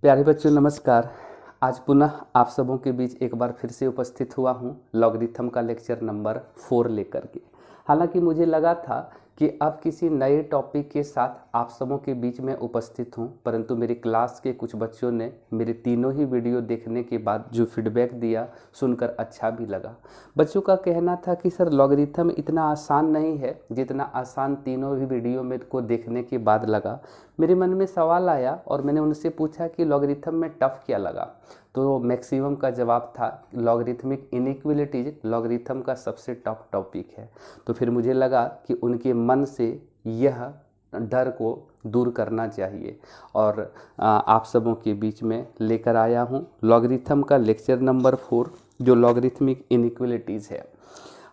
प्यारे बच्चों नमस्कार। आज पुनः आप सबों के बीच एक बार फिर से उपस्थित हुआ हूँ लॉगरिथम का लेक्चर नंबर 4 लेकर के। हालांकि मुझे लगा था कि अब किसी नए टॉपिक के साथ आप सबों के बीच में उपस्थित हूँ, परंतु मेरी क्लास के कुछ बच्चों ने मेरे तीनों ही वीडियो देखने के बाद जो फीडबैक दिया सुनकर अच्छा भी लगा। बच्चों का कहना था कि सर लॉगरिथम इतना आसान नहीं है जितना आसान तीनों ही वीडियो में को देखने के बाद लगा। मेरे मन में सवाल आया और मैंने उनसे पूछा कि लॉगरिथम में टफ क्या लगा, तो मैक्सिमम का जवाब था लॉगरिथमिक इनइक्वलिटीज लॉगरिथम का सबसे टफ टॉपिक है। तो फिर मुझे लगा कि उनके मन से यह डर को दूर करना चाहिए और आप सबों के बीच में लेकर आया हूँ लॉगरिथम का लेक्चर नंबर 4 जो लॉगरिथमिक इनइक्वलिटीज़ है।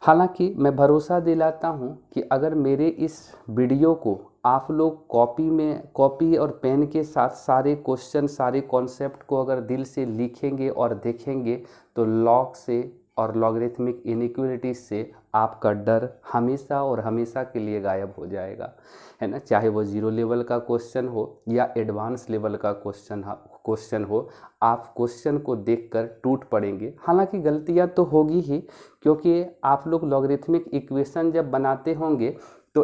हालांकि मैं भरोसा दिलाता हूं कि अगर मेरे इस वीडियो को आप लोग कॉपी और पेन के साथ सारे क्वेश्चन सारे कॉन्सेप्ट को अगर दिल से लिखेंगे और देखेंगे तो लॉग से और लॉगरिथमिक इनइक्वलिटीज से आपका डर हमेशा और हमेशा के लिए गायब हो जाएगा, है ना। चाहे वो 0 लेवल का क्वेश्चन हो या एडवांस लेवल का क्वेश्चन हो, आप क्वेश्चन को देखकर टूट पड़ेंगे। हालांकि गलतियां तो होगी ही, क्योंकि आप लोग लॉगरिथमिक इक्वेशन जब बनाते होंगे तो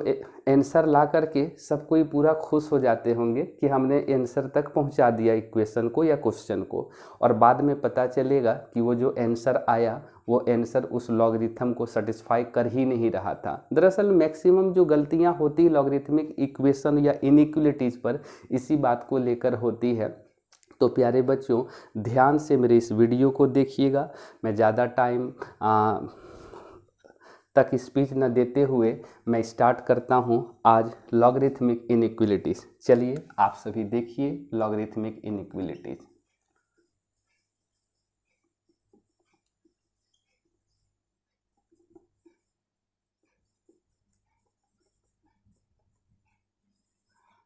आंसर ला करके सब कोई पूरा खुश हो जाते होंगे कि हमने आंसर तक पहुंचा दिया इक्वेशन को या क्वेश्चन को, और बाद में पता चलेगा कि वो जो आंसर आया वो आंसर उस लॉगरिथम को सेटिस्फाई कर ही नहीं रहा था। दरअसल मैक्सिमम जो गलतियां होती लॉगरिथमिक इक्वेशन या इनइक्वलिटीज़ पर इसी बात को लेकर होती है। तो प्यारे बच्चों ध्यान से मेरे इस वीडियो को देखिएगा। मैं ज़्यादा टाइम तक स्पीच न देते हुए मैं स्टार्ट करता हूं आज लॉगरिथमिक इनइक्वलिटीज़। चलिए आप सभी देखिए लॉगरिथमिक इनइक्वलिटीज़।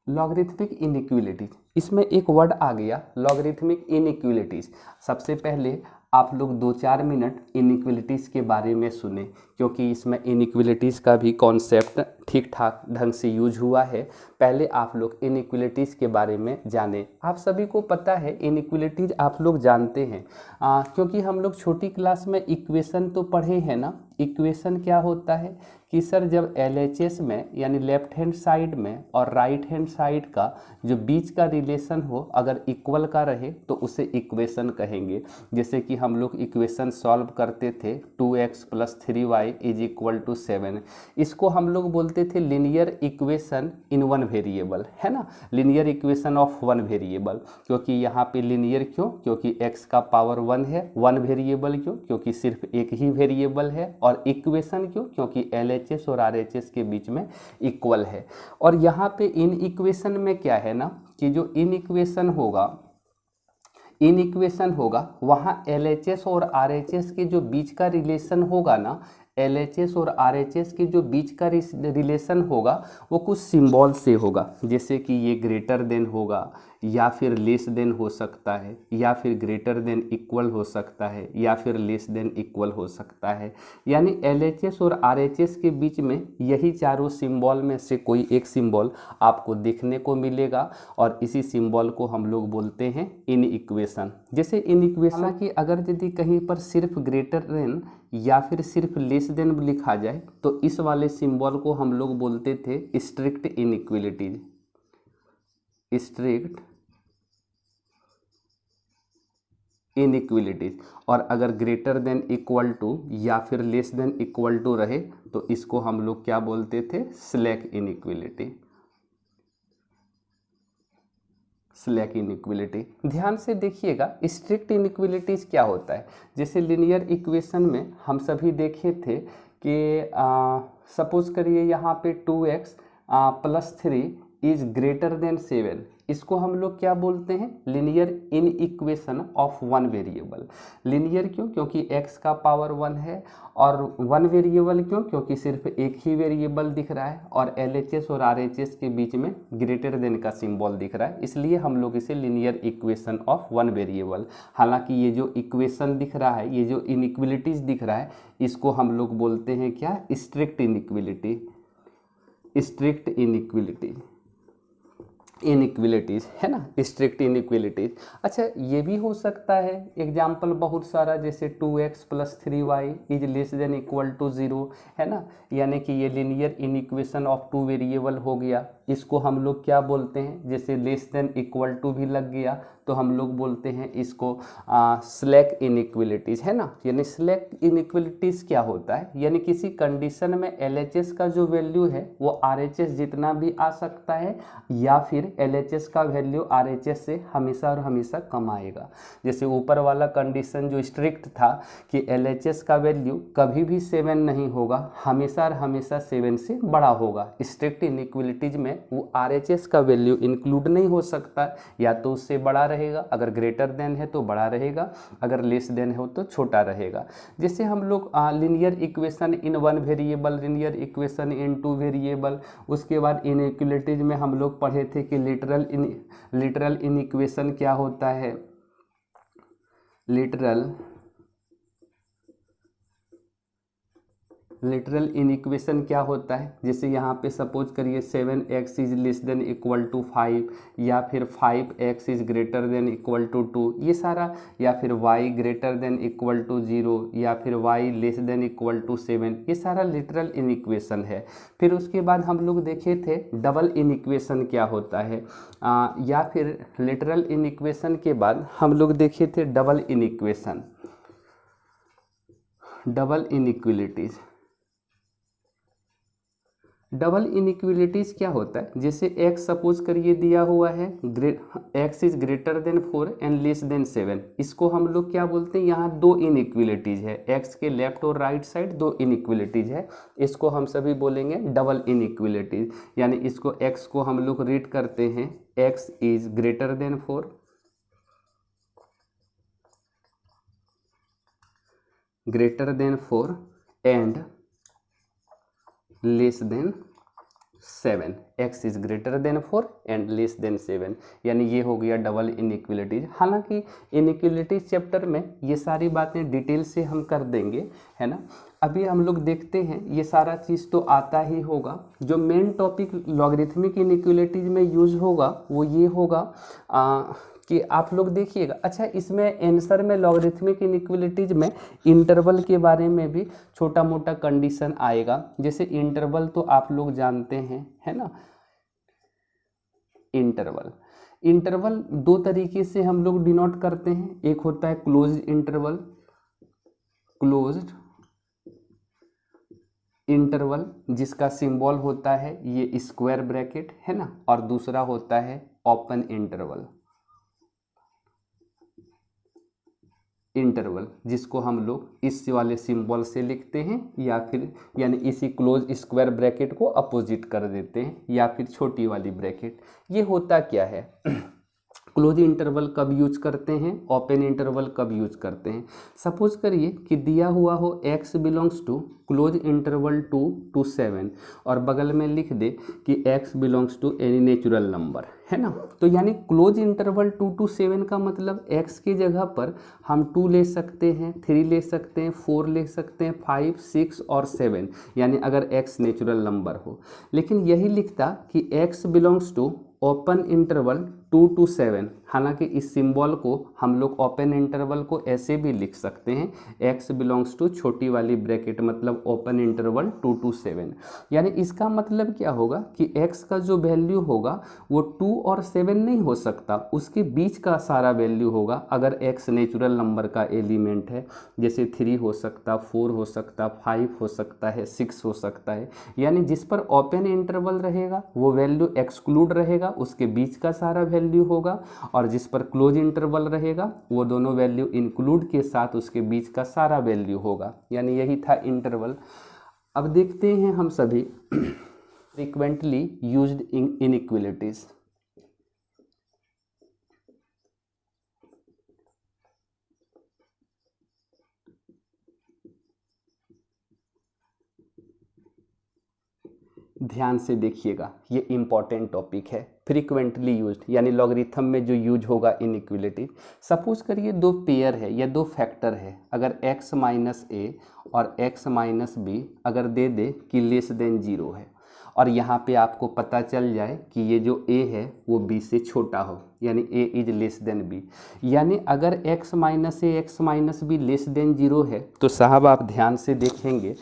लॉगरिथमिक इनइक्वलिटीज, इसमें एक वर्ड आ गया लॉगरिथमिक इनइक्वलिटीज। सबसे पहले आप लोग 2-4 मिनट इनइक्वलिटीज़ के बारे में सुने, क्योंकि इसमें इनइक्वलिटीज़ का भी कॉन्सेप्ट ठीक ठाक ढंग से यूज हुआ है। पहले आप लोग इनइक्वलिटीज़ के बारे में जानें। आप सभी को पता है इनइक्वलिटीज़ आप लोग जानते हैं, क्योंकि हम लोग छोटी क्लास में इक्वेशन तो पढ़े हैं ना। इक्वेशन क्या होता है कि सर जब LHS में यानी लेफ्ट हैंड साइड में और राइट हैंड साइड का जो बीच का रिलेशन हो अगर इक्वल का रहे तो उसे इक्वेशन कहेंगे। जैसे कि हम लोग इक्वेशन सॉल्व करते थे 2x + 3y = 7, इसको हम लोग बोलते थे linear equation in one variable, है ना। Linear equation of one variable, क्योंकि यहाँ पे लीनियर क्यों, क्योंकि x का पावर 1 है। वन वेरिएबल क्यों, क्योंकि सिर्फ एक ही वेरिएबल है। और इक्वेशन क्यों, क्योंकि LHS और RHS के बीच में इक्वल है। और यहाँ पे इन इक्वेशन में क्या है ना कि जो इन इक्वेशन होगा वहाँ LHS और RHS के जो बीच का रिलेशन होगा ना, LHS और RHS के जो बीच का रिलेशन होगा वो कुछ सिंबल से होगा। जैसे कि ये ग्रेटर देन होगा, या फिर लेस देन हो सकता है, या फिर ग्रेटर देन इक्वल हो सकता है, या फिर लेस देन इक्वल हो सकता है। यानी LHS और RHS के बीच में यही चारों सिंबल में से कोई एक सिंबल आपको देखने को मिलेगा, और इसी सिंबल को हम लोग बोलते हैं इन इक्वेशन। जैसे इन इक्वेशन की अगर यदि कहीं पर सिर्फ ग्रेटर देन या फिर सिर्फ लेस देन लिखा जाए तो इस वाले सिंबल को हम लोग बोलते थे स्ट्रिक्ट इनइक्वलिटीज। Strict inequalities. और अगर ग्रेटर देन इक्वल टू या फिर लेस देन इक्वल टू रहे तो इसको हम लोग क्या बोलते थे, स्लैक इनइक्वलिटी। Slack inequality. ध्यान से देखिएगा स्ट्रिक्ट इनइक्वलिटीज क्या होता है। जैसे लीनियर इक्वेशन में हम सभी देखे थे कि सपोज करिए यहाँ पे 2x + 3 इज ग्रेटर देन 7, इसको हम लोग क्या बोलते हैं, linear in equation of one variable. Linear क्यों, क्योंकि x का पावर 1 है, और वन वेरिएबल क्यों, क्योंकि सिर्फ एक ही वेरिएबल दिख रहा है, और LHS और RHS के बीच में ग्रेटर देन का सिंबल दिख रहा है, इसलिए हम लोग इसे linear equation of one variable. हालांकि ये जो इक्वेशन दिख रहा है, ये जो इनइक्वलिटीज दिख रहा है, इसको हम लोग बोलते हैं क्या, strict inequality. Strict inequality. Inequalities, है ना, स्ट्रिक्ट इनइक्विलिटीज़। अच्छा, ये भी हो सकता है एग्जाम्पल बहुत सारा, जैसे 2x + 3y is less than equal to 0, है ना, यानी कि ये linear inequation of two variable हो गया। इसको हम लोग क्या बोलते हैं, जैसे लेस देन इक्वल टू भी लग गया तो हम लोग बोलते हैं इसको स्लैक इनइक्विलिटीज़, है ना। यानी स्लैक इनइक्विलिटीज़ क्या होता है, यानी किसी कंडीशन में LHS का जो वैल्यू है वो RHS जितना भी आ सकता है, या फिर LHS का वैल्यू RHS से हमेशा और हमेशा कम आएगा। जैसे ऊपर वाला कंडीशन जो स्ट्रिक्ट था कि LHS का वैल्यू कभी भी 7 नहीं होगा, हमेशा और हमेशा 7 से बड़ा होगा। स्ट्रिक्ट इनइक्विलिटीज में वो RHS का वैल्यू इंक्लूड नहीं हो सकता, या तो उससे बड़ा रहेगा, अगर ग्रेटर देन है तो बड़ा रहेगा, अगर लेस देन हो तो छोटा रहेगा। जैसे हम लोग linear equation in 1 variable, linear equation in 2 variable, उसके बाद इनइक्विलिटीज में हम लोग पढ़े थे कि लिटरल इनइक्वेशन क्या होता है, लिटरल इनइक्वेशन क्या होता है। जैसे यहाँ पे सपोज करिए 7x is less than equal to 5, या फिर 5x is greater than equal to 2, ये सारा, या फिर y greater than equal to 0, या फिर y less than equal to 7, ये सारा लिटरल इनइक्वेशन है। फिर उसके बाद हम लोग देखे थे डबल इनइक्वेशन क्या होता है, या फिर लिटरल इनइक्वेशन के बाद हम लोग देखे थे डबल इनइक्वेशन, डबल इनइक्विलिटीज। डबल इनइक्विलिटीज़ क्या होता है, जैसे x सपोज करिए दिया हुआ है, x is greater then 4 and less than 7, इसको हम लोग क्या बोलते हैं, यहाँ दो इनइक्विलिटीज़ है, x के लेफ्ट और राइट साइड दो इनइक्विलिटीज़ है, इसको हम सभी बोलेंगे डबल इनइक्विलिटीज़। यानी इसको x को हम लोग रीड करते हैं x is greater then 4, greater than 4 and less than 7, x is greater then 4 and less than 7, यानी ये हो गया डबल इनइक्विलिटीज। हालांकि इनइक्विलिटीज चैप्टर में ये सारी बातें डिटेल से हम कर देंगे, है ना। अभी हम लोग देखते हैं, ये सारा चीज़ तो आता ही होगा। जो मेन टॉपिक लॉगरिथमिक इनइक्विलिटीज में यूज होगा वो ये होगा कि आप लोग देखिएगा। अच्छा, इसमें आंसर में लॉगरिथमिक इनइक्विलिटीज में इंटरवल के बारे में भी छोटा मोटा कंडीशन आएगा। जैसे इंटरवल तो आप लोग जानते हैं, है ना। इंटरवल दो तरीके से हम लोग डिनोट करते हैं, एक होता है क्लोज्ड इंटरवल जिसका सिंबल होता है ये स्क्वायर ब्रैकेट, है ना, और दूसरा होता है ओपन इंटरवल जिसको हम लोग इस वाले सिंबल से लिखते हैं, या फिर यानी इसी क्लोज स्क्वायर ब्रैकेट को अपोजिट कर देते हैं, या फिर छोटी वाली ब्रैकेट। ये होता क्या है क्लोज इंटरवल कब यूज करते हैं, ओपन इंटरवल कब यूज करते हैं। सपोज करिए कि दिया हुआ हो x belongs to close interval 2 to 7 और बगल में लिख दे कि x belongs to any natural number, है ना। तो यानी क्लोज इंटरवल 2 to 7 का मतलब x की जगह पर हम 2 ले सकते हैं, 3 ले सकते हैं, 4 ले सकते हैं, 5, 6 और 7, यानी अगर x नेचुरल नंबर हो। लेकिन यही लिखता कि x belongs to open interval 2 to 7। हालांकि इस सिंबल को हम लोग ओपन इंटरवल को ऐसे भी लिख सकते हैं, x बिलोंग्स टू छोटी वाली ब्रैकेट मतलब ओपन इंटरवल 2 to 7। यानी इसका मतलब क्या होगा कि x का जो वैल्यू होगा वो 2 और 7 नहीं हो सकता, उसके बीच का सारा वैल्यू होगा। अगर x नेचुरल नंबर का एलिमेंट है, जैसे 3 हो सकता, 4 हो सकता, 5 हो सकता है, 6 हो सकता है, यानी जिस पर ओपन इंटरवल रहेगा वो वैल्यू एक्सक्लूड रहेगा, उसके बीच का सारा वैल्यू होगा, और जिस पर क्लोज इंटरवल रहेगा वो दोनों वैल्यू इंक्लूड के साथ उसके बीच का सारा वैल्यू होगा। यानी यही था इंटरवल। अब देखते हैं हम सभी फ्रीक्वेंटली यूज्ड इनइक्विलिटीज। ध्यान से देखिएगा, ये इंपॉर्टेंट टॉपिक है। फ्रीक्वेंटली यूज्ड यानी लॉगरिथम में जो यूज होगा इनइक्विलिटी। सपोज करिए दो पेयर है या दो फैक्टर है, अगर x माइनस ए और x माइनस बी अगर दे दे कि लेस देन 0 है, और यहाँ पे आपको पता चल जाए कि ये जो a है वो b से छोटा हो, यानी a is less than b। यानी अगर x minus A x minus be less than 0 है तो साहब आप ध्यान से देखेंगे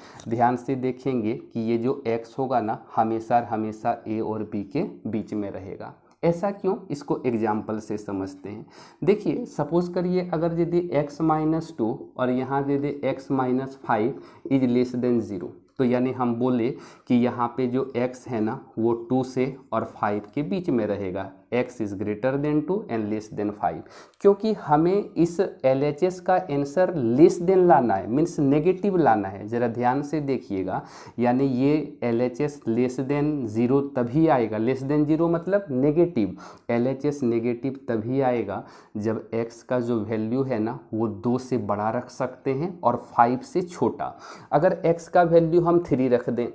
कि ये जो x होगा ना हमेशा हमेशा a और b के बीच में रहेगा। ऐसा क्यों, इसको एग्जाम्पल से समझते हैं। देखिए सपोज करिए अगर यदि x माइनस 2 और यहाँ यदि x minus 5 is less than 0, तो यानी हम बोले कि यहाँ पे जो x है ना वो 2 से और 5 के बीच में रहेगा, x is greater than 2 and less than 5। क्योंकि हमें इस LHS का आंसर लेस देन लाना है, मीन्स नेगेटिव लाना है। ज़रा ध्यान से देखिएगा, यानी ये LHS लेस देन 0 तभी आएगा, लेस देन 0 मतलब नेगेटिव, LHS नेगेटिव तभी आएगा जब x का जो वैल्यू है ना वो 2 से बड़ा रख सकते हैं और 5 से छोटा। अगर x का वैल्यू हम 3 रख दें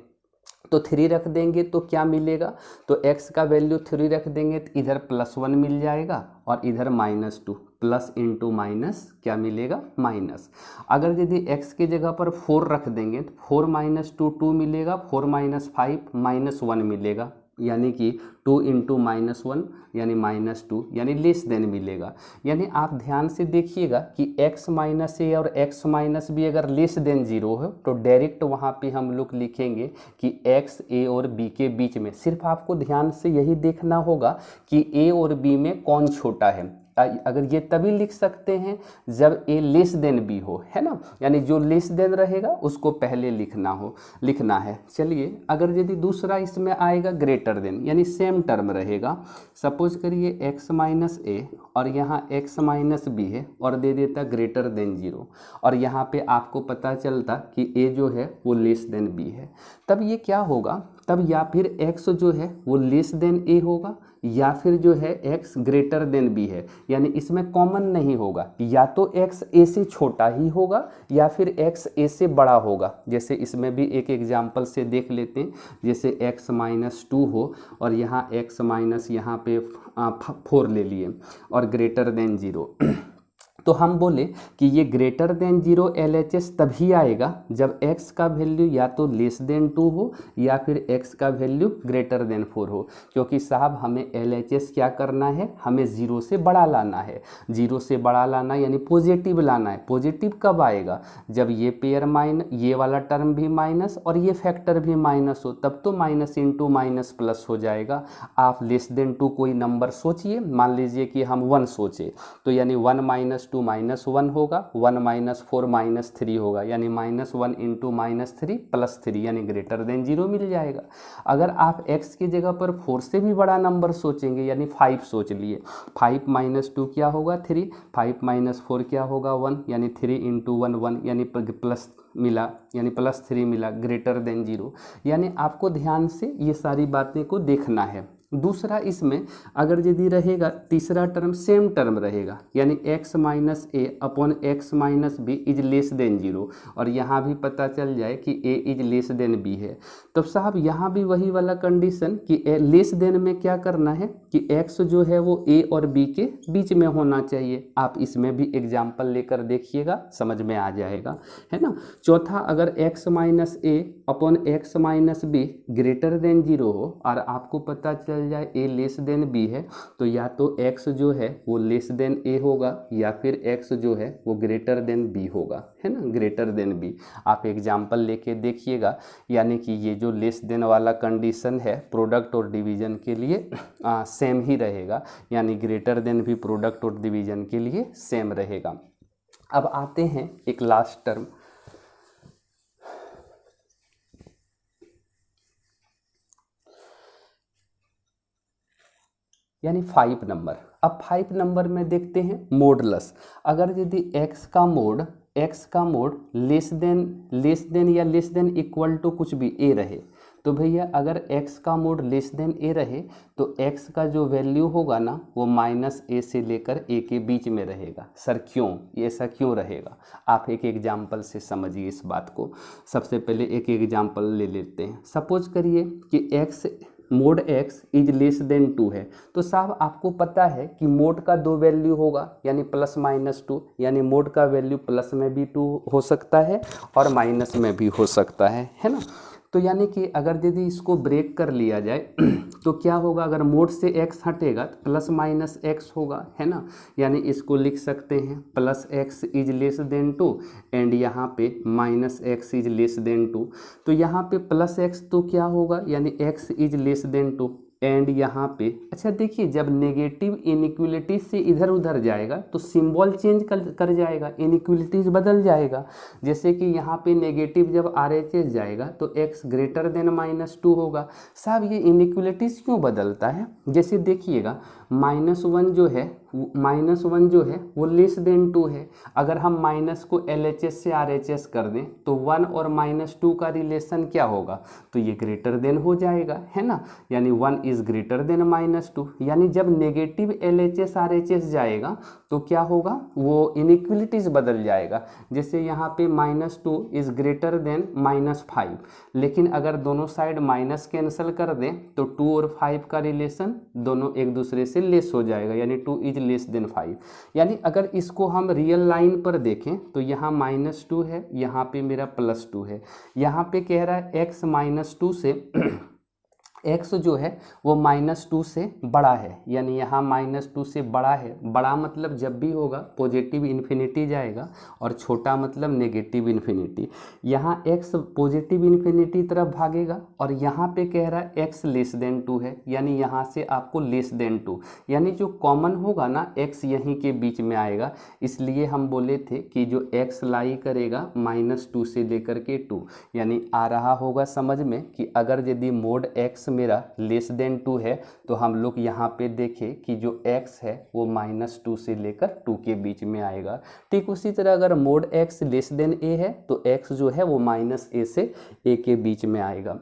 तो 3 रख देंगे तो क्या मिलेगा, तो x का वैल्यू 3 रख देंगे तो इधर +1 मिल जाएगा और इधर -2, प्लस इंटू माइनस क्या मिलेगा, माइनस। अगर यदि x की जगह पर 4 रख देंगे तो 4 - 2 2 मिलेगा, 4 - 5 -1 मिलेगा, यानी कि 2 इंटू -1 यानी -2 यानी लेस देन मिलेगा। यानी आप ध्यान से देखिएगा कि x माइनस ए और x माइनस बी अगर लेस देन 0 हो तो डायरेक्ट वहाँ पे हम लोग लिखेंगे कि x a और b के बीच में। सिर्फ आपको ध्यान से यही देखना होगा कि a और b में कौन छोटा है। अगर ये तभी लिख सकते हैं जब a लेस देन b हो, है ना, यानी जो लेस देन रहेगा उसको पहले लिखना है। चलिए अगर यदि दूसरा इसमें आएगा ग्रेटर देन, यानी सेम टर्म रहेगा। सपोज करिए x माइनस ए और यहाँ x माइनस बी है और दे देता ग्रेटर देन 0, और यहाँ पे आपको पता चलता कि a जो है वो लेस देन b है। तब ये क्या होगा, तब या फिर x जो है वो लेस देन a होगा या फिर जो है x ग्रेटर देन b है। यानी इसमें कॉमन नहीं होगा, या तो x a से छोटा ही होगा या फिर x a से बड़ा होगा। जैसे इसमें भी एक एग्जांपल से देख लेते हैं, जैसे x माइनस 2 हो और यहाँ x माइनस यहाँ पे 4 ले लिए और ग्रेटर देन 0, तो हम बोले कि ये ग्रेटर देन 0 LHS तभी आएगा जब x का वैल्यू या तो लेस देन 2 हो या फिर x का वैल्यू ग्रेटर देन 4 हो। क्योंकि साहब हमें LHS क्या करना है, हमें 0 से बड़ा लाना है, 0 से बड़ा लाना यानी पॉजिटिव लाना है। पॉजिटिव कब आएगा, जब ये पेयर ये वाला टर्म भी माइनस और ये फैक्टर भी माइनस हो, तब तो माइनस इंटू माइनस प्लस हो जाएगा। आप लेस देन 2 कोई नंबर सोचिए, मान लीजिए कि हम 1 सोचे तो यानी 1 - 2 -1 होगा, 1 - 4 -3 होगा, यानी -1 इंटू -3 +3 यानी ग्रेटर देन 0 मिल जाएगा। अगर आप x की जगह पर 4 से भी बड़ा नंबर सोचेंगे यानी 5 सोच लिए, 5 - 2 क्या होगा 3, 5 - 4 क्या होगा 1, यानी 3 इंटू 1 1 यानी प्लस मिला, यानी +3 मिला, ग्रेटर देन 0। यानी आपको ध्यान से ये सारी बातें को देखना है। दूसरा इसमें अगर यदि रहेगा तीसरा टर्म सेम टर्म रहेगा, यानी x minus a upon x minus b is less than 0, और यहाँ भी पता चल जाए कि a is less than b है, तो साहब यहाँ भी वही वाला कंडीशन कि लेस देन में क्या करना है कि x जो है वो a और b के बीच में होना चाहिए। आप इसमें भी एग्जाम्पल लेकर देखिएगा, समझ में आ जाएगा, है ना। चौथा, अगर x minus a upon x minus be greater than 0 हो और आपको पता चल जाए a लेस देन b है, तो या तो x जो है वो लेस देन a होगा या फिर x जो है वो ग्रेटर देन b होगा, है ना, ग्रेटर देन b। आप एग्जाम्पल लेके देखिएगा, यानी कि ये जो लेस देन वाला कंडीशन है प्रोडक्ट और डिवीजन के लिए सेम ही रहेगा, यानी ग्रेटर देन भी प्रोडक्ट और डिवीजन के लिए सेम रहेगा। अब आते हैं एक लास्ट टर्म, यानी 5 नंबर। अब 5 नंबर में देखते हैं मोडलस। अगर यदि x का मोड लेस देन या लेस देन इक्वल टू कुछ भी a रहे, तो भैया अगर x का मोड लेस देन a रहे तो x का जो वैल्यू होगा ना वो -a से लेकर a के बीच में रहेगा। सर क्यों, ये ऐसा क्यों रहेगा, आप एक एग्जाम्पल से समझिए इस बात को। सबसे पहले एक एग्जाम्पल ले लेते हैं। सपोज करिए कि mode x is less then 2 है, तो साहब आपको पता है कि मोड का 2 वैल्यू होगा यानी +-2, यानी मोड का वैल्यू प्लस में भी 2 हो सकता है और माइनस में भी हो सकता है ना। तो यानी कि अगर यदि इसको ब्रेक कर लिया जाए तो क्या होगा, अगर मोड से x हटेगा तो प्लस माइनस x होगा, है ना। यानी इसको लिख सकते हैं plus x is less then 2 and यहाँ पे minus x is less then 2। तो यहाँ पे प्लस x तो क्या होगा, यानी x is less then 2 and यहाँ पे अच्छा देखिए, जब नेगेटिव इनइक्वलिटी से इधर उधर जाएगा तो सिंबल चेंज कर जाएगा, इनइक्वलिटीज बदल जाएगा। जैसे कि यहाँ पे नेगेटिव जब RHS जाएगा तो x ग्रेटर देन -2 होगा। साहब ये इनइक्वलिटीज क्यों बदलता है, जैसे देखिएगा -1 जो है वो लेस देन 2 है। अगर हम माइनस को LHS से RHS कर दें तो 1 और -2 का रिलेशन क्या होगा, तो ये ग्रेटर देन हो जाएगा, है ना। यानी 1 इज ग्रेटर देन -2, यानी जब नेगेटिव LHS RHS जाएगा तो क्या होगा, वो इनइक्वलिटीज बदल जाएगा। जैसे यहाँ पे -2 इज ग्रेटर देन -5, लेकिन अगर दोनों साइड माइनस कैंसिल कर दें तो 2 और 5 का रिलेशन दोनों एक दूसरे से लेस हो जाएगा, यानी 2 इज लेस देन 5। यानी अगर इसको हम रियल लाइन पर देखें तो यहाँ -2 है, यहाँ पे मेरा +2 है। यहाँ पे कह रहा है x -2 से x जो है वो -2 से बड़ा है, यानी यहाँ -2 से बड़ा है। बड़ा मतलब जब भी होगा पॉजिटिव इन्फिनिटी जाएगा और छोटा मतलब नेगेटिव इन्फिनिटी। यहाँ x पॉजिटिव इन्फिनिटी तरफ भागेगा और यहाँ पे कह रहा है x लेस देन 2 है, यानी यहाँ से आपको लेस देन 2, यानी जो कॉमन होगा ना x यहीं के बीच में आएगा। इसलिए हम बोले थे कि जो x लाई करेगा -2 से लेकर के 2, यानी आ रहा होगा समझ में कि अगर यदि मोड x मेरा लेस देन 2 है तो हम लोग यहाँ पे देखें कि जो x है वो -2 से लेकर 2 के बीच में आएगा। ठीक उसी तरह अगर mode x less than a है तो x जो है वो -a से a के बीच में आएगा।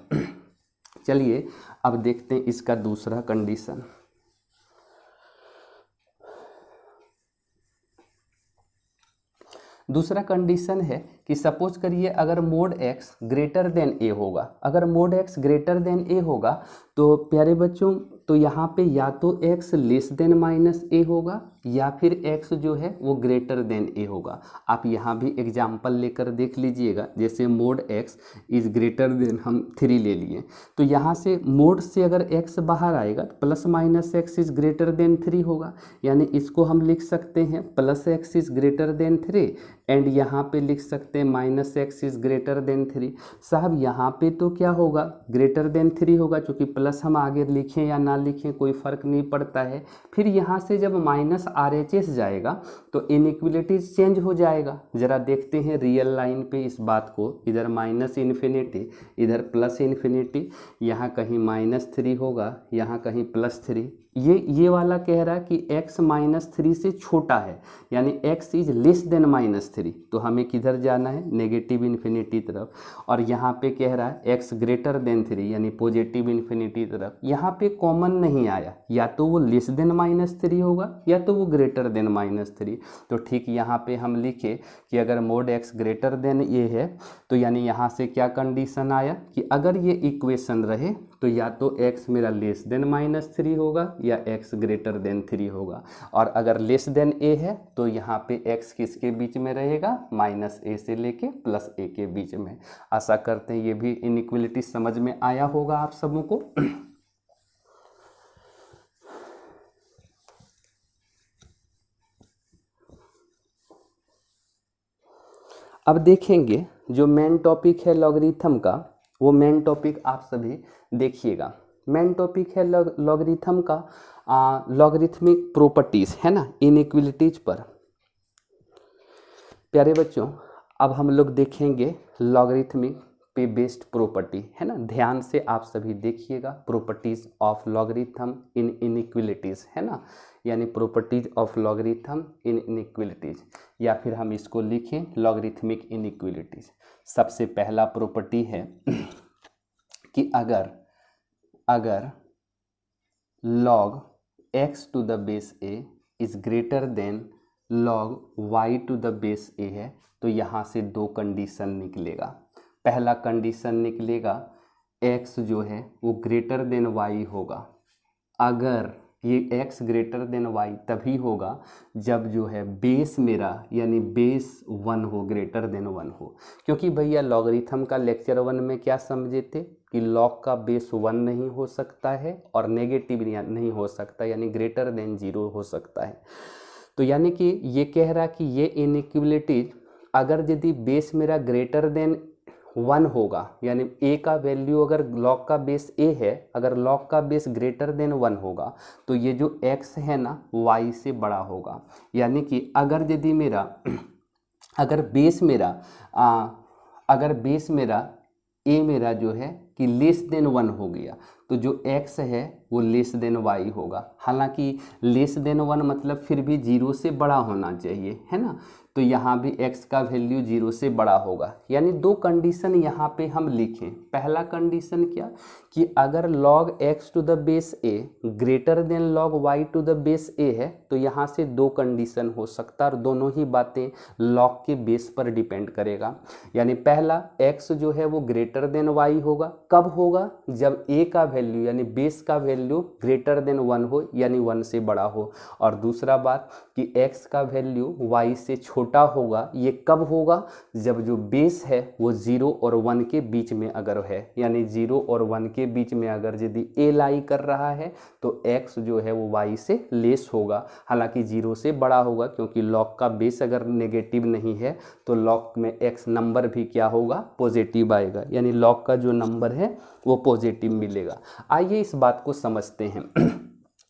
चलिए अब देखते हैं इसका दूसरा कंडीशन। दूसरा कंडीशन है कि सपोज करिए अगर mode x greater than a होगा, अगर mode x greater than a होगा तो प्यारे बच्चों तो यहाँ पे या तो x लेस देन -a होगा या फिर x जो है वो ग्रेटर देन a होगा। आप यहाँ भी एग्जाम्पल लेकर देख लीजिएगा, जैसे mode x is greater then हम 3 ले लिए, तो यहाँ से मोड से अगर x बाहर आएगा तो +- x इज ग्रेटर देन 3 होगा, यानी इसको हम लिख सकते हैं +x is greater than 3 and यहाँ पे लिख सकते हैं -x इज ग्रेटर देन 3। साहब यहाँ पे तो क्या होगा, ग्रेटर देन 3 होगा, चूँकि प्लस हम आगे लिखें या ना लिखें कोई फ़र्क नहीं पड़ता है। फिर यहाँ से जब -RHS जाएगा तो इनइक्वलिटीज चेंज हो जाएगा। ज़रा देखते हैं रियल लाइन पे इस बात को, इधर -इन्फिनिटी इधर +इन्फिनिटी, यहाँ कहीं -3 होगा, यहाँ कहीं +3। ये वाला कह रहा है कि x -3 से छोटा है, यानी x इज लेस देन -3, तो हमें किधर जाना है, नेगेटिव इन्फिनिटी तरफ। और यहाँ पे कह रहा है x ग्रेटर देन 3, यानी पॉजिटिव इन्फिनिटी तरफ। यहाँ पे कॉमन नहीं आया, या तो वो लेस देन -3 होगा या तो वो ग्रेटर देन -3। तो ठीक यहाँ पे हम लिखे कि अगर mode x greater than a है तो यानी यहाँ से क्या कंडीशन आया कि अगर ये इक्वेशन रहे तो या तो x मेरा लेस देन -3 होगा या x ग्रेटर देन 3 होगा, और अगर लेस देन a है तो यहाँ पे x किसके बीच में रहेगा, -a से लेके +a के बीच में। आशा करते हैं ये भी इनइक्वलिटी समझ में आया होगा आप सबों को। अब देखेंगे जो मेन टॉपिक है लॉगरिथम का, वो मेन टॉपिक आप सभी देखिएगा। मेन टॉपिक है लॉगरिथम का लॉगरिथमिक प्रॉपर्टीज, है ना, इनइक्वलिटीज पर। प्यारे बच्चों अब हम लोग देखेंगे लॉगरिथमिक पे बेस्ड प्रॉपर्टी, है ना। ध्यान से आप सभी देखिएगा, properties of logarithm in inequalities, है ना, यानी properties of logarithm in inequalities, या फिर हम इसको लिखें लॉगरिथमिक इनइक्वलिटीज। सबसे पहला प्रॉपर्टी है कि अगर log x to the base a is greater than log y to the base a है तो यहाँ से दो कंडीशन निकलेगा। पहला कंडीशन निकलेगा x जो है वो ग्रेटर देन y होगा अगर ये x ग्रेटर देन y तभी होगा जब जो है बेस मेरा यानी बेस 1 हो, ग्रेटर देन 1 हो। क्योंकि भैया लॉगरिथम का लेक्चर 1 में क्या समझे थे कि लॉग का बेस 1 नहीं हो सकता है और नेगेटिव नहीं हो सकता, यानी ग्रेटर देन 0 हो सकता है। तो यानी कि ये कह रहा कि ये इनइक्वलिटीज अगर यदि बेस मेरा ग्रेटर देन 1 होगा, यानी a का वैल्यू अगर लॉग का बेस a है, अगर लॉग का बेस ग्रेटर देन 1 होगा तो ये जो x है ना y से बड़ा होगा। यानी कि अगर यदि मेरा अगर बेस मेरा a मेरा जो है कि लेस देन 1 हो गया तो जो x है वो लेस देन y होगा। हालांकि लेस देन 1 मतलब फिर भी 0 से बड़ा होना चाहिए, है ना। तो यहाँ भी x का वैल्यू 0 से बड़ा होगा। यानी दो कंडीशन यहाँ पे हम लिखें। पहला कंडीशन क्या कि अगर log x to the base a greater than log y to the base a है तो यहाँ से दो कंडीशन हो सकता है और दोनों ही बातें log के बेस पर डिपेंड करेगा। यानी पहला x जो है वो ग्रेटर देन y होगा। कब होगा? जब a का वैल्यू यानी बेस का वैल्यू ग्रेटर देन 1 हो, यानी 1 से बड़ा हो। और दूसरा बात कि x का वैल्यू y से छोटा होगा। ये कब होगा? जब जो बेस है वो 0 और 1 के बीच में अगर है, यानी 0 और 1 के बीच में अगर यदि a लाई कर रहा है तो x जो है वो y से लेस होगा। हालांकि 0 से बड़ा होगा क्योंकि log का बेस अगर नेगेटिव नहीं है तो log में x नंबर भी क्या होगा? पॉजिटिव आएगा, यानी log का जो नंबर है वो पॉजिटिव मिलेगा। आइए इस बात को समझते हैं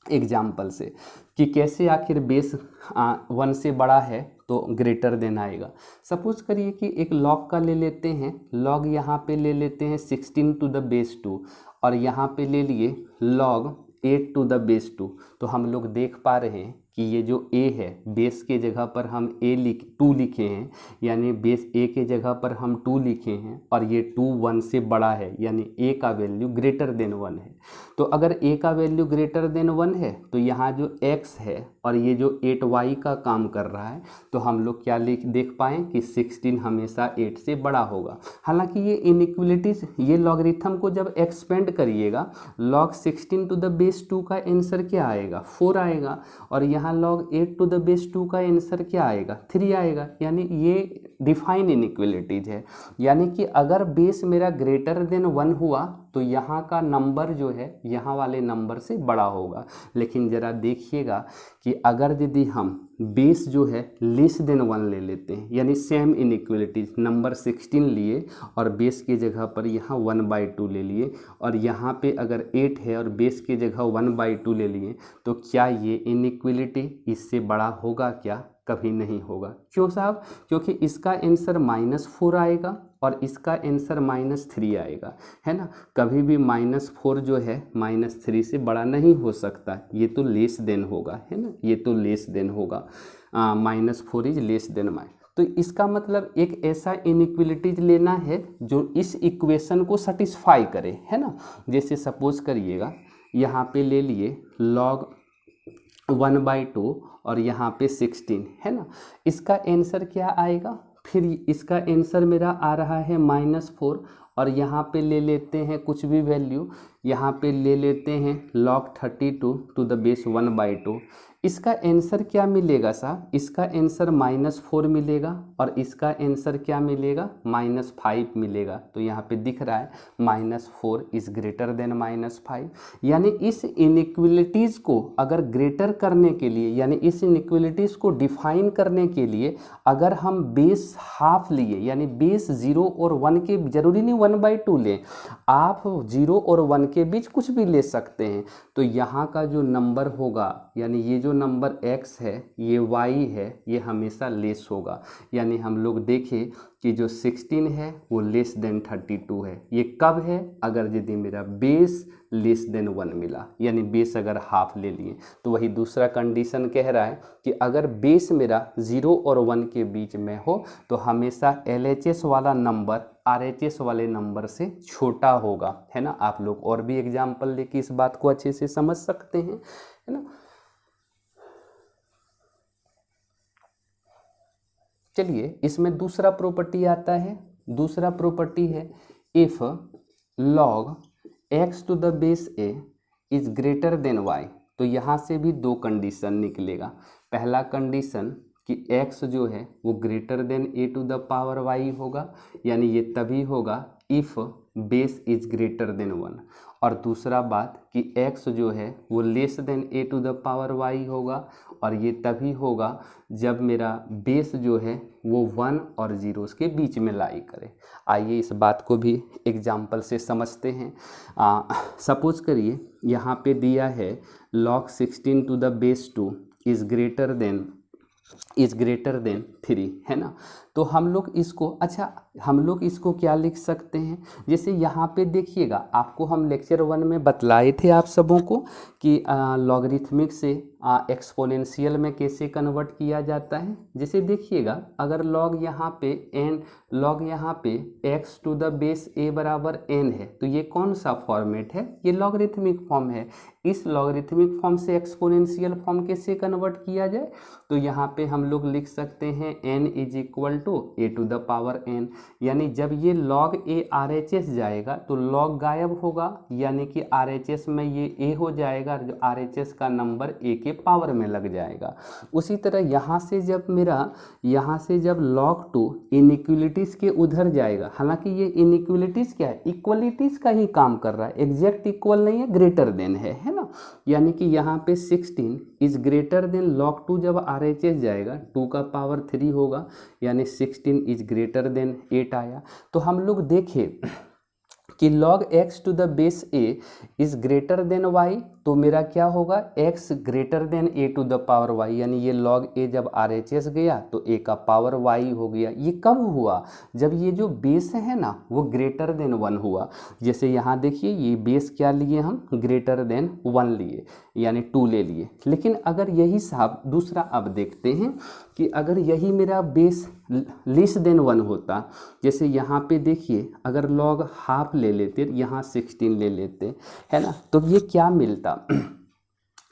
एग्जाम्पल से कि कैसे आखिर बेस 1 से बड़ा है तो ग्रेटर देन आएगा। सपोज करिए कि एक log का ले लेते हैं, log यहाँ पे ले लेते हैं 16 टू द बेस 2 और यहाँ पे ले लिए log 8 टू द बेस 2। तो हम लोग देख पा रहे हैं कि ये जो a है बेस के जगह पर हम 2 लिखे हैं, यानी बेस a के जगह पर हम 2 लिखे हैं और ये 2 1 से बड़ा है, यानी a का वैल्यू ग्रेटर देन 1 है। तो अगर a का वैल्यू ग्रेटर देन 1 है तो यहाँ जो x है और ये जो 8y का काम कर रहा है तो हम लोग क्या देख पाएँ कि 16 हमेशा 8 से बड़ा होगा। हालांकि ये इनइक्वलिटीज, ये लॉगरिथम को जब एक्सपेंड करिएगा log 16 टू द बेस 2 का आंसर क्या आएगा? 4 आएगा और यहाँ log 8 टू द बेस 2 का आंसर क्या आएगा? 3 आएगा। यानी ये डिफाइन इनइक्वलिटीज है। यानी कि अगर बेस मेरा ग्रेटर देन 1 हुआ तो यहाँ का नंबर जो है यहाँ वाले नंबर से बड़ा होगा। लेकिन ज़रा देखिएगा कि अगर यदि हम बेस जो है लेस देन 1 ले लेते हैं, यानी सेम इनइक्वलिटीज नंबर 16 लिए और बेस की जगह पर यहाँ 1/2 ले लिए और यहाँ पे अगर 8 है और बेस की जगह 1/2 ले लिए तो क्या ये इनइक्वलिटी इससे बड़ा होगा? क्या? कभी नहीं होगा। क्यों साहब? क्योंकि इसका आंसर -4 आएगा और इसका आंसर -3 आएगा, है ना। कभी भी -4 जो है -3 से बड़ा नहीं हो सकता, ये तो लेस देन होगा, है ना, ये तो लेस देन होगा। -4 इज लेस देन तो इसका मतलब एक ऐसा इनइक्वलिटीज लेना है जो इस इक्वेशन को सेटिस्फाई करे, है ना। जैसे सपोज करिएगा यहाँ पे ले लिए log 1/2 और यहाँ पे 16, है ना। इसका आंसर क्या आएगा? फिर इसका आंसर मेरा आ रहा है -4 और यहाँ पे ले लेते हैं कुछ भी वैल्यू, यहाँ पे ले लेते हैं log 32 टू द बेस 1/2। इसका आंसर क्या मिलेगा साहब? इसका आंसर -4 मिलेगा और इसका आंसर क्या मिलेगा? -5 मिलेगा। तो यहाँ पे दिख रहा है -4 इज ग्रेटर देन -5। यानी इस इनइक्वलिटीज़ को अगर ग्रेटर करने के लिए, यानी इस इनइक्वलिटीज़ को डिफाइन करने के लिए अगर हम बेस हाफ लिए, यानी बेस 0 और 1 के, जरूरी नहीं 1/2 लें, आप 0 और 1 के बीच कुछ भी ले सकते हैं, तो यहाँ का जो नंबर होगा, यानी ये जो नंबर x है ये y है, ये हमेशा लेस होगा। यानी हम लोग देखें कि जो 16 है वो लेस देन 32 है। ये कब है? अगर यदि मेरा बेस लेस देन 1 मिला, यानी बेस अगर हाफ ले लिए। तो वही दूसरा कंडीशन कह रहा है कि अगर बेस मेरा 0 और 1 के बीच में हो तो हमेशा LHS वाला नंबर RHS वाले नंबर से छोटा होगा, है ना। आप लोग और भी एग्जाम्पल लेके इस बात को अच्छे से समझ सकते हैं, है ना। चलिए इसमें दूसरा प्रॉपर्टी आता है। दूसरा प्रॉपर्टी है if log x to the base a is greater than y। तो यहाँ से भी दो कंडीशन निकलेगा। पहला कंडीशन कि x जो है वो greater than a to the power y होगा, यानी ये तभी होगा if base is greater than 1। और दूसरा बात कि x जो है वो less than a to the power y होगा, और ये तभी होगा जब मेरा बेस जो है वो 1 और 0 के बीच में लाई करे। आइए इस बात को भी एग्जाम्पल से समझते हैं। सपोज करिए यहाँ पे दिया है log 16 to the base 2 is greater than 3, है ना। तो हम लोग इसको क्या लिख सकते हैं, जैसे यहाँ पे देखिएगा, आपको हम लेक्चर 1 में बतलाए थे आप सबों को कि लॉगरिथमिक से एक्सपोनेंशियल में कैसे कन्वर्ट किया जाता है। जैसे देखिएगा, अगर लॉग यहाँ पे x to the base a बराबर n है, तो ये कौन सा फॉर्मेट है, ये लॉगरिथमिक फॉर्म है। इस लॉगरिथमिक फॉर्म से एक्सपोनेंशियल फॉर्म कैसे कन्वर्ट किया जाए, तो यहाँ पे हम लोग लिख सकते हैं n is equal to a to the power n, यानी जब ये log a RHS जाएगा तो log गायब होगा, यानी कि RHS में ये a हो जाएगा, जो RHS का नंबर a के पावर में लग जाएगा। उसी तरह यहाँ से जब log 2 इनइक्वलिटीज़ के उधर जाएगा, हालांकि ये इनइक्वलिटीज़ क्या है, इक्वलिटीज़ का ही काम कर रहा है, एग्जैक्ट इक्वल नहीं है, ग्रेटर देन है ना। यानी कि यहाँ पे 16 इज ग्रेटर देन log 2, जब RHS जाएगा 2 का पावर 3 होगा, यानी 16 इज ग्रेटर देन 8 आया। तो हम लोग देखें कि log x to the base a is greater than y, तो मेरा क्या होगा, x greater than a to the power y, यानी ये log a जब RHS गया तो a का पावर y हो गया। ये कब हुआ, जब ये जो बेस है ना वो ग्रेटर देन 1 हुआ। जैसे यहाँ देखिए, ये बेस क्या लिए हम, ग्रेटर देन 1 लिए, यानी 2 ले लिए। लेकिन अगर यही साहब दूसरा अब देखते हैं कि अगर यही मेरा बेस लेस देन 1 होता, जैसे यहाँ पे देखिए, अगर log हाफ ले लेते, यहाँ 16 ले लेते, है ना, तो ये क्या मिलता,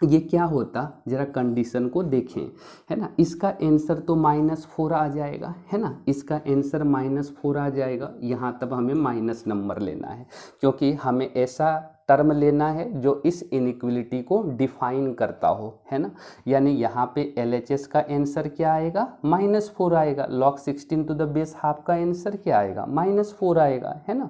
ये क्या होता, जरा कंडीशन को देखें, है ना। इसका आंसर तो -4 आ जाएगा, है ना, इसका आंसर -4 आ जाएगा। यहाँ तब हमें माइनस नंबर लेना है, क्योंकि हमें ऐसा टर्म लेना है जो इस इनइक्वलिटी को डिफाइन करता हो, है ना। यानी यहाँ पे LHS का आंसर क्या आएगा, -4 आएगा। log 16 to the base half का आंसर क्या आएगा, -4 आएगा, है ना।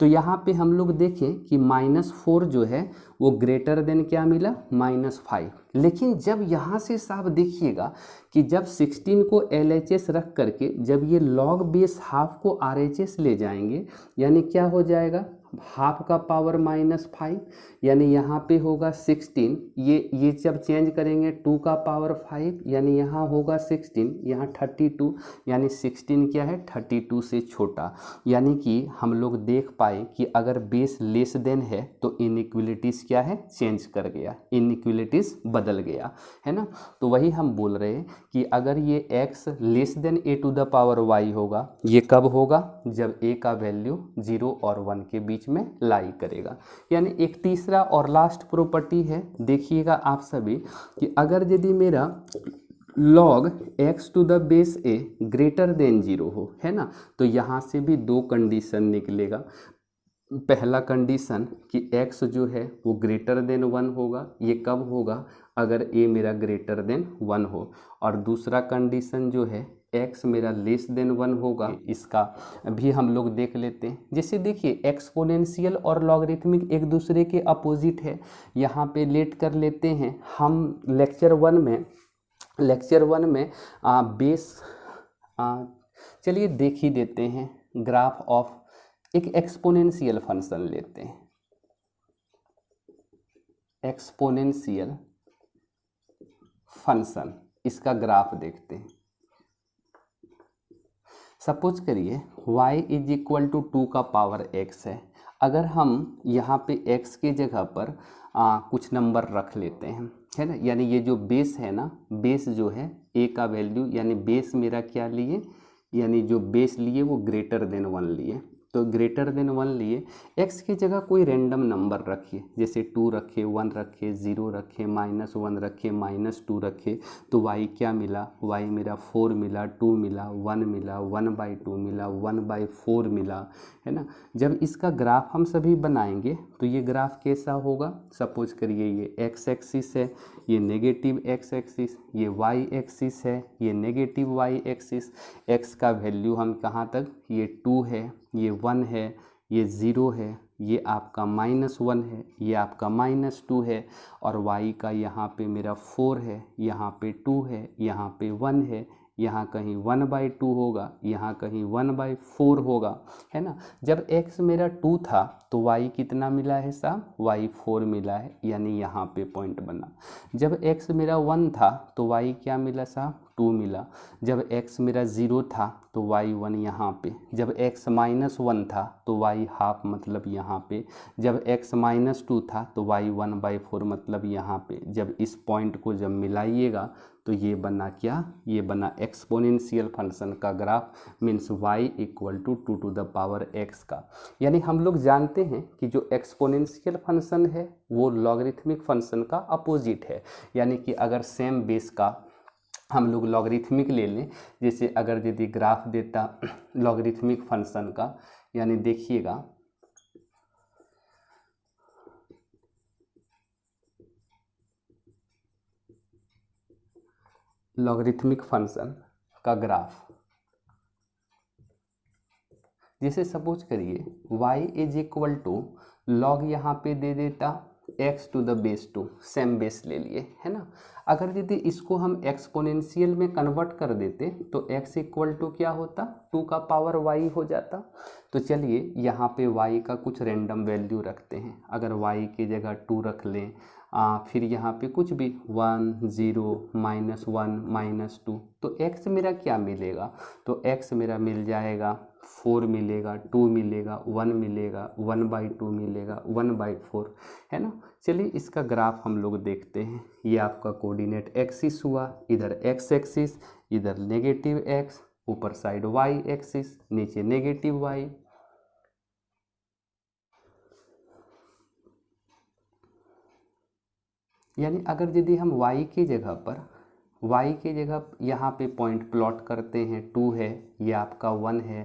तो यहाँ पे हम लोग देखें कि -4 जो है वो ग्रेटर देन क्या मिला, -5। लेकिन जब यहाँ से साफ देखिएगा कि जब 16 को LHS रख करके जब ये log बेस हाफ को RHS ले जाएंगे, यानी क्या हो जाएगा, हाफ का पावर -5, यानी यहाँ पे होगा 16, ये जब चेंज करेंगे 2 का पावर 5, यानी यहाँ होगा 16, यहाँ 32, यानी 16 क्या है, 32 से छोटा। यानी कि हम लोग देख पाए कि अगर बेस लेस देन है तो इनइक्वलिटीज़ क्या है, चेंज कर गया, इनइक्वलिटीज़ बदल गया, है ना। तो वही हम बोल रहे हैं कि अगर ये x less than a to the power y होगा, ये कब होगा, जब a का वैल्यू 0 और 1 के बीच में लाई करेगा। यानी एक तीसरा और लास्ट प्रॉपर्टी है, देखिएगा आप सभी, कि अगर यदि मेरा log x to the base a greater than 0 हो, है ना, तो यहाँ से भी दो कंडीशन निकलेगा। पहला कंडीशन कि x जो है वो ग्रेटर देन 1 होगा, ये कब होगा, अगर a मेरा ग्रेटर देन 1 हो। और दूसरा कंडीशन जो है x मेरा लेस देन 1 होगा, इसका भी हम लोग देख लेते हैं। जैसे देखिए, एक्सपोनेंशियल और लॉगरिथमिक एक दूसरे के अपोजिट है। यहाँ पे लेट कर लेते हैं हम लेक्चर 1 में बेस, चलिए देख ही देते हैं, ग्राफ ऑफ एक एक्सपोनेंशियल फंक्शन लेते हैं, एक्सपोनेंशियल फंक्शन, इसका ग्राफ देखते हैं। सपोज करिए y इज इक्वल टू 2 का पावर x है। अगर हम यहाँ पे x के जगह पर कुछ नंबर रख लेते हैं, है ना, यानी ये जो बेस है ना, बेस जो है a का वैल्यू, यानी बेस मेरा क्या लिए, यानी जो बेस लिए वो ग्रेटर देन 1 लिए, तो ग्रेटर देन 1 लिए, x की जगह कोई रैंडम नंबर रखिए, जैसे 2 रखे, 1 रखे, 0 रखे, -1 रखे, -2 रखे, तो y क्या मिला, y मेरा 4 मिला, 2 मिला, 1 मिला, 1/2 मिला, 1/4 मिला, है ना। जब इसका ग्राफ हम सभी बनाएंगे तो ये ग्राफ कैसा होगा, सपोज करिए ये x एक्सिस है, ये नेगेटिव x एक्सिस, ये y एक्सिस है, ये नेगेटिव y एक्सिस, x का वैल्यू हम कहाँ तक, ये 2 है, ये 1 है, ये 0 है, ये आपका -1 है, ये आपका -2 है, और y का यहाँ पे मेरा 4 है, यहाँ पे 2 है, यहाँ पे 1 है, यहाँ कहीं 1/2 होगा, यहाँ कहीं 1/4 होगा, है ना। जब x मेरा 2 था तो y कितना मिला है साहब, y 4 मिला है, यानी यहाँ पे पॉइंट बना। जब x मेरा 1 था तो y क्या मिला साहब, 2 मिला। जब x मेरा 0 था तो y 1 यहाँ पे। जब x -1 था तो y हाफ मतलब यहाँ पे। जब x -2 था तो y 1/4 मतलब यहाँ पे। जब इस पॉइंट को जब मिलाइएगा तो ये बना क्या, ये बना एक्सपोनेंशियल फंक्शन का graph, means y = 2 to the power x का। यानी हम लोग जानते हैं कि जो एक्सपोनेंशियल फंक्शन है वो लॉगरिथमिक फंक्शन का अपोजिट है। यानी कि अगर सेम बेस का हम लोग लॉगरिथमिक ले लें, जैसे अगर यदि ग्राफ देता लॉगरिथमिक फंक्शन का, यानी देखिएगा लॉगरिथमिक फंक्शन का ग्राफ, जैसे सपोज करिए y = log यहाँ पे दे देता x⁻², सेम बेस ले लिए, है ना। अगर यदि इसको हम एक्सपोनेंशियल में कन्वर्ट कर देते तो x = क्या होता, 2 का पावर y हो जाता। तो चलिए यहाँ पे y का कुछ रैंडम वैल्यू रखते हैं। अगर y की जगह 2 रख लें, फिर यहाँ पे कुछ भी 1, 0, -1, -2, तो x मेरा क्या मिलेगा, तो x मेरा मिल जाएगा 4 मिलेगा, 2 मिलेगा, 1 मिलेगा, 1/2 मिलेगा, 1/4, है ना। चलिए इसका ग्राफ हम लोग देखते हैं। ये आपका कोऑर्डिनेट एक्सिस हुआ, इधर x एक्सिस, इधर नेगेटिव x, ऊपर साइड y एक्सिस, नीचे नेगेटिव y। यानी अगर यदि हम y की जगह यहाँ पे पॉइंट प्लॉट करते हैं, 2 है, ये आपका 1 है,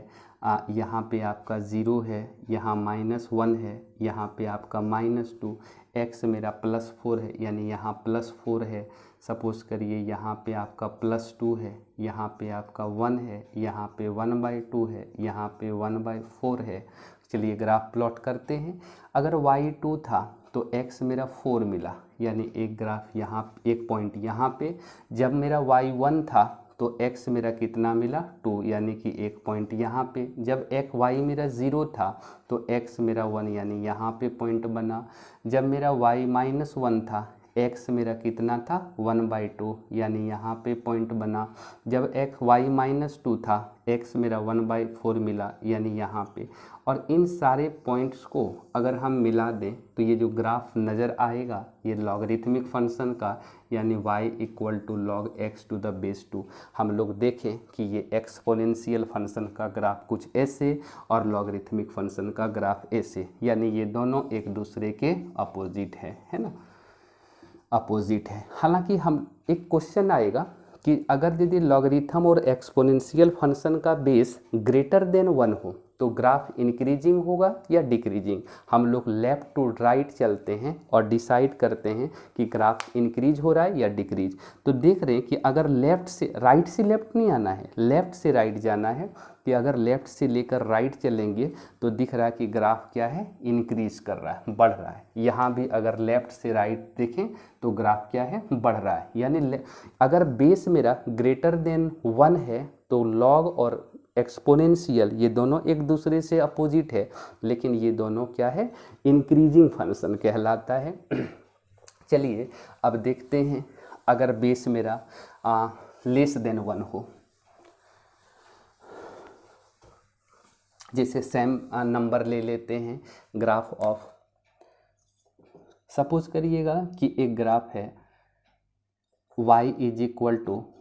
यहाँ पे आपका 0 है, यहाँ -1 है, यहाँ पे आपका -2, x मेरा +4 है, यानी यहाँ +4 है। सपोज करिए यहाँ पे आपका +2 है, यहाँ पे आपका 1 है, यहाँ पे 1/2 है, यहाँ पे 1/4 है। चलिए ग्राफ प्लॉट करते हैं। अगर y 2 था तो x मेरा 4 मिला, यानी एक ग्राफ यहाँ, एक पॉइंट यहाँ पे। जब मेरा y 1 था तो x मेरा कितना मिला, 2, यानी कि एक पॉइंट यहाँ पे। जब y मेरा 0 था तो x मेरा 1, यानी यहाँ पे पॉइंट बना। जब मेरा y -1 था, x मेरा कितना था, 1/2, यानी यहाँ पे पॉइंट बना। जब y -2 था, x मेरा 1/4 मिला, यानी यहाँ पे। और इन सारे पॉइंट्स को अगर हम मिला दें तो ये जो ग्राफ नज़र आएगा ये लॉगरिथमिक फंक्शन का, यानी y = log x⁻²। हम लोग देखें कि ये एक्सपोनेंशियल फंक्शन का ग्राफ कुछ ऐसे और लॉगरिथमिक फंक्शन का ग्राफ ऐसे, यानी ये दोनों एक दूसरे के अपोजिट है ना, अपोजिट है। हालांकि हम एक क्वेश्चन आएगा कि अगर यदि लॉगरिथम और एक्सपोनेंशियल फंक्शन का बेस ग्रेटर देन 1 हो तो ग्राफ इंक्रीजिंग होगा या डिक्रीजिंग। हम लोग लेफ़्ट टू राइट चलते हैं और डिसाइड करते हैं कि ग्राफ इंक्रीज हो रहा है या डिक्रीज। तो देख रहे हैं कि अगर लेफ़्ट से लेफ़्ट नहीं आना है, लेफ़्ट से राइट जाना है, कि अगर लेफ़्ट से लेकर राइट चलेंगे तो दिख रहा है कि ग्राफ क्या है, इंक्रीज कर रहा है, बढ़ रहा है। यहाँ भी अगर लेफ़्ट से राइट देखें तो ग्राफ क्या है, बढ़ रहा है। यानी अगर बेस मेरा ग्रेटर देन 1 है तो लॉग और एक्सपोनेंशियल ये दोनों एक दूसरे से अपोजिट है, लेकिन ये दोनों क्या है, इंक्रीजिंग फंक्शन कहलाता है। चलिए अब देखते हैं अगर बेस मेरा लेस देन 1 हो, जैसे सेम नंबर ले लेते हैं। ग्राफ ऑफ, सपोज करिएगा कि एक ग्राफ है y =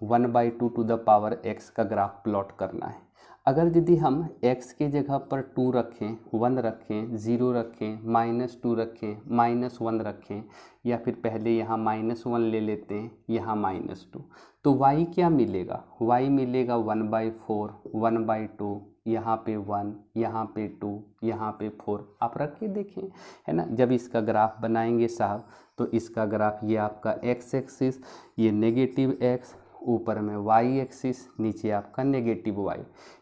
1/2 to the power x का ग्राफ प्लॉट करना है। अगर यदि हम x के जगह पर 2 रखें, 1 रखें, 0 रखें, -2 रखें, -1 रखें, या फिर पहले यहाँ -1 ले लेते हैं, यहाँ -2, तो y क्या मिलेगा? y मिलेगा 1/4, 1/2, यहाँ पे 1, यहाँ पे 2, यहाँ पे 4। आप रख के देखें, है ना। जब इसका ग्राफ बनाएंगे साहब, तो इसका ग्राफ ये आपका x एक्सिस, ये नेगेटिव x, ऊपर में y एक्सिस, नीचे आपका नेगेटिव y,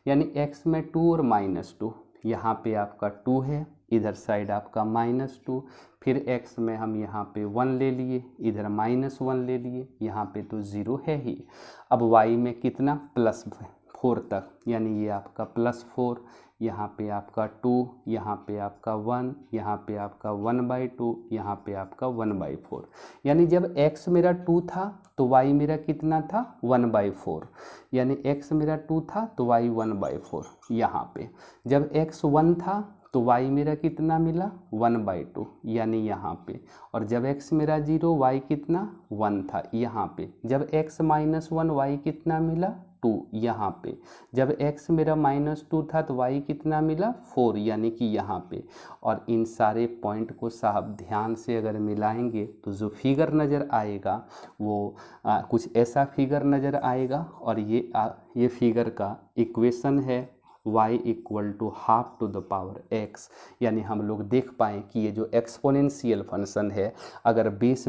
यानी x में 2 और -2, यहाँ पे आपका 2 है, इधर साइड आपका -2, फिर x में हम यहाँ पे 1 ले लिए, इधर -1 ले लिए, यहाँ पे तो 0 है ही। अब y में कितना? +4 तक, यानी ये आपका +4, यहाँ पे आपका 2, यहाँ पे आपका 1, यहाँ पे आपका 1/2, यहाँ पे आपका 1/4। यानी जब x मेरा 2 था तो y मेरा कितना था? 1/4, यानी x मेरा 2 था तो y 1/4 यहाँ पे। जब x 1 था तो y मेरा कितना मिला? 1/2, यानी यहाँ पे। और जब x मेरा 0, y कितना? 1 था यहाँ पे। जब x -1, y कितना मिला? 2 यहाँ पे। जब x मेरा -2 था तो y कितना मिला? 4, यानी कि यहाँ पे। और इन सारे पॉइंट को साहब ध्यान से अगर मिलाएंगे तो जो फिगर नज़र आएगा वो कुछ ऐसा फिगर नज़र आएगा। और ये फिगर का इक्वेशन है y = ½ यानी हम लोग देख पाएँ कि ये जो एक्सपोनेंशियल फंक्शन है, अगर बेस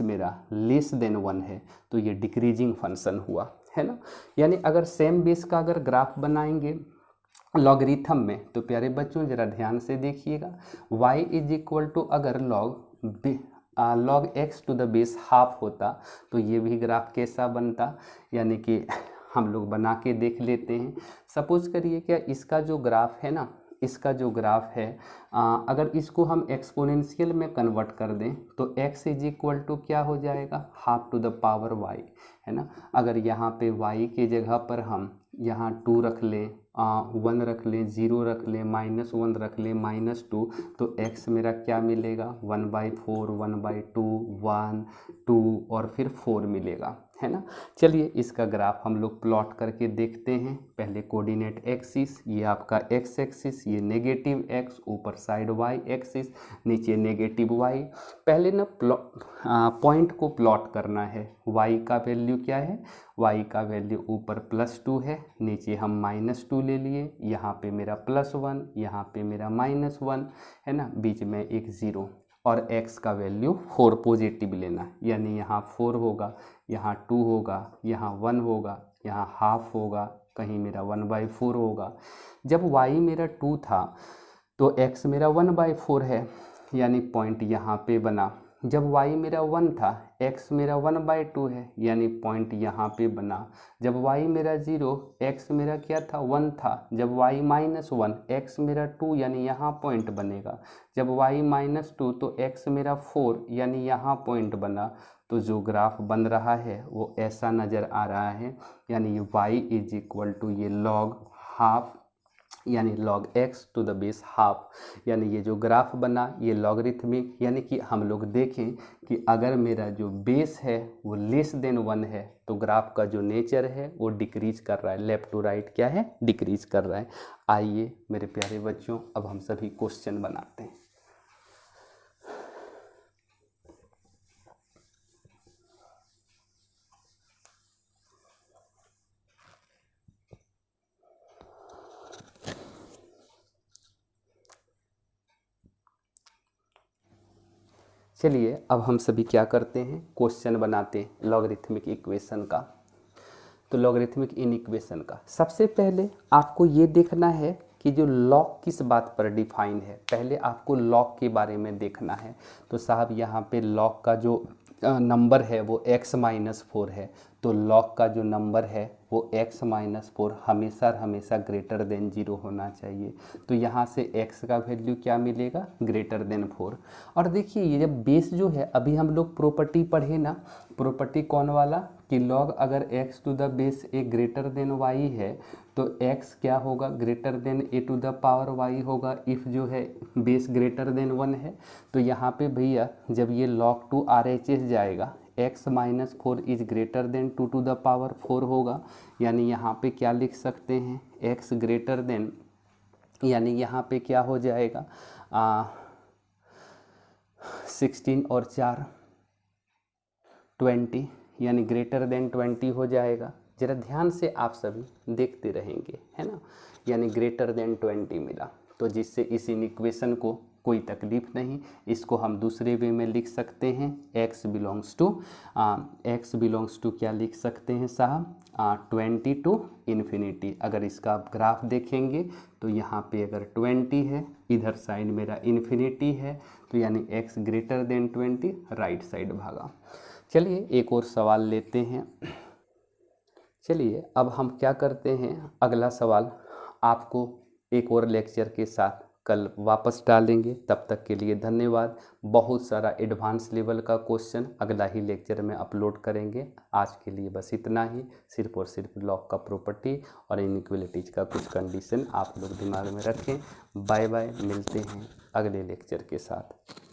मेरा लेस देन 1 है तो ये डिक्रीजिंग फंक्शन हुआ, है ना। यानी अगर सेम बेस का अगर ग्राफ बनाएंगे लॉगरिथम में, तो प्यारे बच्चों ज़रा ध्यान से देखिएगा, y = अगर log x to the base ½ होता तो ये भी ग्राफ कैसा बनता, यानी कि हम लोग बना के देख लेते हैं। सपोज करिए क्या इसका जो ग्राफ है ना, इसका जो ग्राफ है अगर इसको हम एक्सपोनेंशियल में कन्वर्ट कर दें तो x = क्या हो जाएगा? ½ y, है ना। अगर यहाँ पे y के जगह पर हम यहाँ 2 रख लें, 1 रख लें, 0 रख लें, -1 रख लें, -2, तो x मेरा क्या मिलेगा? 1/4, 1/2, 1, 2 और फिर 4 मिलेगा, है ना। चलिए इसका ग्राफ हम लोग प्लॉट करके देखते हैं। पहले कोऑर्डिनेट एक्सिस, ये आपका x एक्सिस, ये नेगेटिव x, ऊपर साइड y एक्सिस, नीचे नेगेटिव y। पहले ना पॉइंट को प्लॉट करना है। y का वैल्यू क्या है? y का वैल्यू ऊपर +2 है, नीचे हम -2 ले लिए, यहाँ पे मेरा +1, यहाँ पे मेरा -1, है ना, बीच में एक 0। और x का वैल्यू 4 पॉजिटिव लेना, यानी यहाँ 4 होगा, यहाँ 2 होगा, यहाँ 1 होगा, यहाँ ½ होगा, कहीं मेरा 1/4 होगा। जब y मेरा 2 था तो x मेरा 1/4 है, यानी पॉइंट यहाँ पे बना। जब y मेरा 1 था, x मेरा 1/2 है, यानी पॉइंट यहाँ पे बना। जब y मेरा 0, x मेरा क्या था? 1 था। जब y -1, x मेरा 2, यानी यहाँ पॉइंट बनेगा। जब y -2 तो x मेरा 4, यानी यहाँ पॉइंट बना। तो जो ग्राफ बन रहा है वो ऐसा नज़र आ रहा है, यानी y = ये log ½ यानी log x to the base ½ यानी ये जो ग्राफ बना ये लॉगरिथमिक, यानी कि हम लोग देखें कि अगर मेरा जो बेस है वो लेस देन 1 है तो ग्राफ का जो नेचर है वो डिक्रीज कर रहा है, लेफ़्ट टू राइट क्या है? डिक्रीज कर रहा है। आइए मेरे प्यारे बच्चों अब हम सभी क्वेश्चन बनाते हैं। चलिए अब हम सभी क्या करते हैं? क्वेश्चन बनाते हैं लॉगरिथमिक इक्वेशन का। तो लॉगरिथमिक इन इक्वेशन का सबसे पहले आपको ये देखना है कि जो लॉग किस बात पर डिफाइन है। पहले आपको लॉग के बारे में देखना है। तो साहब यहाँ पे लॉग का जो नंबर है वो x-4 है, तो लॉग का जो नंबर है वो x-4 हमेशा ग्रेटर देन 0 होना चाहिए। तो यहाँ से x का वैल्यू क्या मिलेगा? Greater than 4। और देखिए ये जब बेस जो है, अभी हम लोग प्रॉपर्टी पढ़े ना, प्रॉपर्टी कौन वाला कि लॉग अगर x to the base a greater than y है तो x क्या होगा? Greater than a to the power y होगा, इफ़ जो है बेस ग्रेटर देन 1 है। तो यहाँ पे भैया जब ये log 2 RHS जाएगा x माइनस 4 is greater than 2 to the power 4 होगा। यानी यहाँ पे क्या लिख सकते हैं, x ग्रेटर देन, यानी यहाँ पे क्या हो जाएगा 16 और 4 20, यानी ग्रेटर देन 20 हो जाएगा। ज़रा ध्यान से आप सभी देखते रहेंगे, है ना। यानी ग्रेटर देन 20 मिला, तो जिससे इस इक्वेशन को कोई तकलीफ नहीं, इसको हम दूसरे वे में लिख सकते हैं, x बिलोंग्स टू क्या लिख सकते हैं साहब, 20 टू इन्फिनिटी। अगर इसका आप ग्राफ देखेंगे तो यहाँ पे अगर 20 है, इधर साइड मेरा इन्फिनिटी है, तो यानी x greater then 20, right side भागा। चलिए एक और सवाल लेते हैं। चलिए अब हम क्या करते हैं, अगला सवाल आपको एक और लेक्चर के साथ कल वापस डालेंगे। तब तक के लिए धन्यवाद। बहुत सारा एडवांस लेवल का क्वेश्चन अगला ही लेक्चर में अपलोड करेंगे। आज के लिए बस इतना ही, सिर्फ और सिर्फ लॉग का प्रॉपर्टी और इनइक्वालिटीज़ का कुछ कंडीशन आप लोग दिमाग में रखें। बाय बाय, मिलते हैं अगले लेक्चर के साथ।